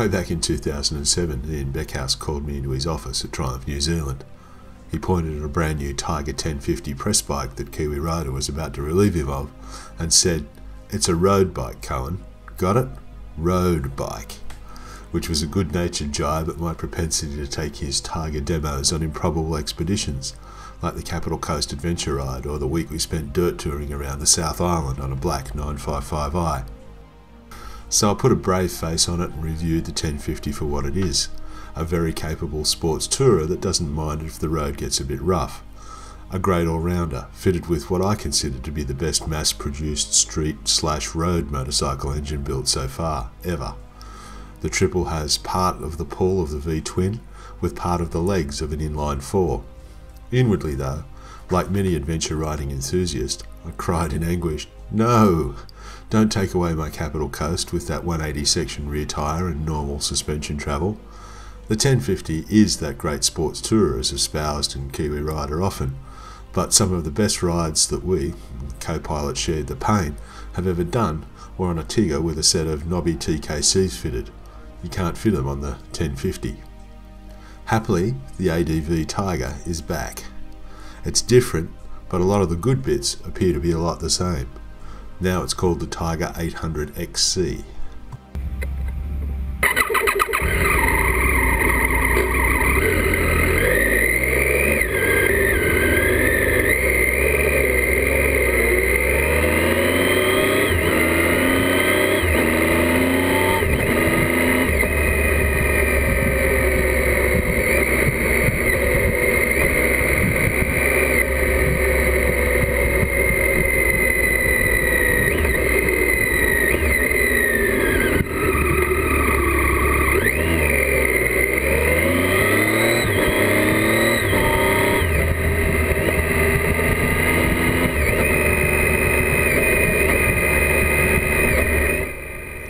Way back in 2007, Ian Beckhouse called me into his office at Triumph New Zealand. He pointed at a brand new Tiger 1050 press bike that Kiwi Rider was about to relieve him of and said, "It's a road bike, Cohen. Got it? Road bike." Which was a good-natured jibe at my propensity to take his Tiger demos on improbable expeditions, like the Capital Coast Adventure Ride or the week we spent dirt touring around the South Island on a black 955i. So I put a brave face on it and reviewed the 1050 for what it is. A very capable sports tourer that doesn't mind if the road gets a bit rough. A great all-rounder, fitted with what I consider to be the best mass-produced street/road motorcycle engine built so far, ever. The triple has part of the pull of the V-twin, with part of the legs of an inline-4. Inwardly though, like many adventure riding enthusiasts, I cried in anguish, "No! Don't take away my Capital Coast with that 180 section rear tyre and normal suspension travel." The 1050 is that great sports tourer as espoused in Kiwi Rider often, but some of the best rides that we, co-pilot shared the pain, have ever done were on a Tigger with a set of knobby TKCs fitted. You can't fit them on the 1050. Happily, the ADV Tiger is back. It's different, but a lot of the good bits appear to be a lot the same. Now it's called the Tiger 800 XC.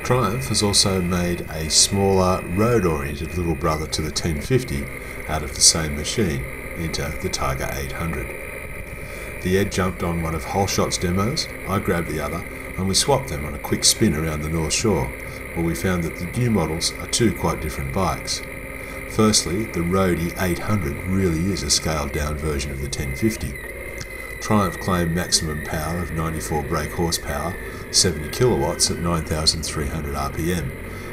Triumph has also made a smaller, road-oriented little brother to the 1050 out of the same machine, into the Tiger 800. The Ed jumped on one of Holshot's demos, I grabbed the other, and we swapped them on a quick spin around the North Shore, where we found that the new models are two quite different bikes. Firstly, the Roadie 800 really is a scaled-down version of the 1050. Triumph claimed maximum power of 94 brake horsepower, 70 kilowatts at 9,300 RPM,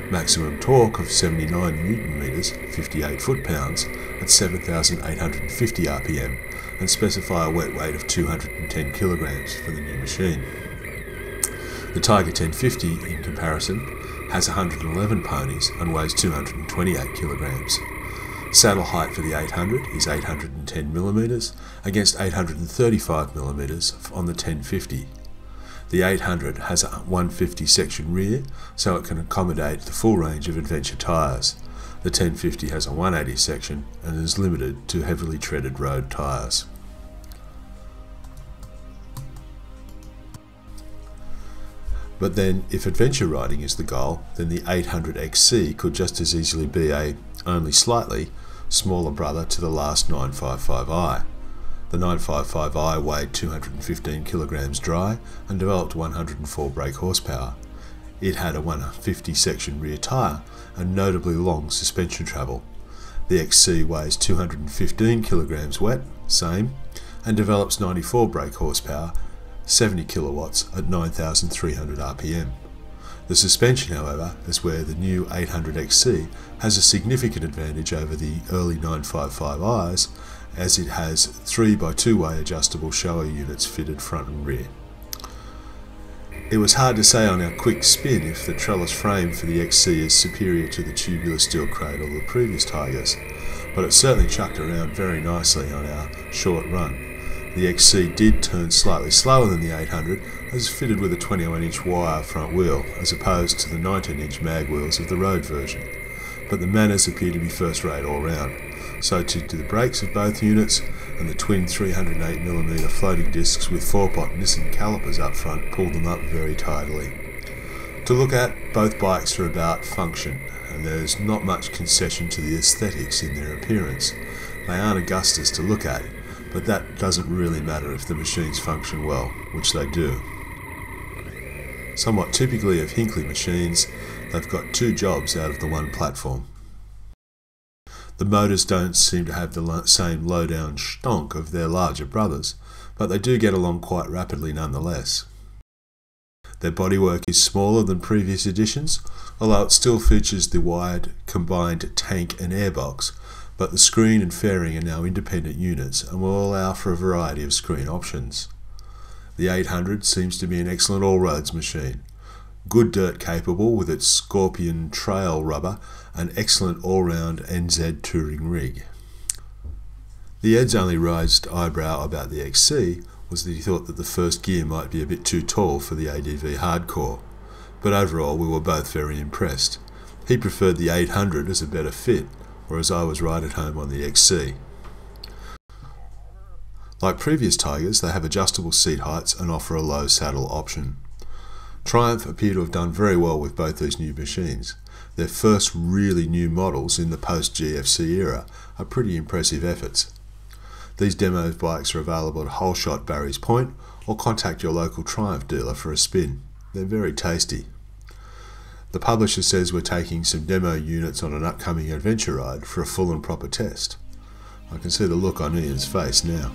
maximum torque of 79 Newton meters, 58 foot-pounds at 7,850 RPM, and specify a wet weight of 210 kilograms for the new machine. The Tiger 1050, in comparison, has 111 ponies and weighs 228 kilograms. Saddle height for the 800 is 810mm against 835mm on the 1050. The 800 has a 150 section rear, so it can accommodate the full range of adventure tyres. The 1050 has a 180 section and is limited to heavily treaded road tyres. But then, if adventure riding is the goal, then the 800 XC could just as easily be a, only slightly, smaller brother to the last 955i. The 955i weighed 215 kilograms dry and developed 104 brake horsepower. It had a 150 section rear tyre and notably long suspension travel. The XC weighs 215 kilograms wet, same, and develops 94 brake horsepower, 70 kilowatts at 9,300 RPM. The suspension, however, is where the new 800 XC has a significant advantage over the early 955i's, as it has 3x2-way adjustable shower units fitted front and rear. It was hard to say on our quick spin if the trellis frame for the XC is superior to the tubular steel cradle of the previous Tigers, but it certainly chucked around very nicely on our short run. The XC did turn slightly slower than the 800, as fitted with a 21-inch wire front wheel, as opposed to the 19-inch mag wheels of the road version. But the manners appear to be first-rate all round. So too do the brakes of both units, and the twin 308mm floating discs with 4-pot Nissan calipers up front pulled them up very tidily. To look at, both bikes are about function, and there's not much concession to the aesthetics in their appearance. They aren't Augustas to look at, but that doesn't really matter if the machines function well, which they do. Somewhat typically of Hinckley machines, they've got two jobs out of the one platform. The motors don't seem to have the same low-down stonk of their larger brothers, but they do get along quite rapidly nonetheless. Their bodywork is smaller than previous editions, although it still features the wide combined tank and airbox, but the screen and fairing are now independent units and will allow for a variety of screen options. The 800 seems to be an excellent all-roads machine. Good dirt capable with its Scorpion trail rubber and excellent all-round NZ touring rig. The Ed's only raised eyebrow about the XC was that he thought that the first gear might be a bit too tall for the ADV Hardcore, but overall we were both very impressed. He preferred the 800 as a better fit, whereas I was right at home on the XC. Like previous Tigers, they have adjustable seat heights and offer a low saddle option. Triumph appear to have done very well with both these new machines. Their first really new models in the post-GFC era are pretty impressive efforts. These demo bikes are available at Holeshot Barry's Point or contact your local Triumph dealer for a spin. They're very tasty. The publisher says we're taking some demo units on an upcoming adventure ride for a full and proper test. I can see the look on Ian's face now.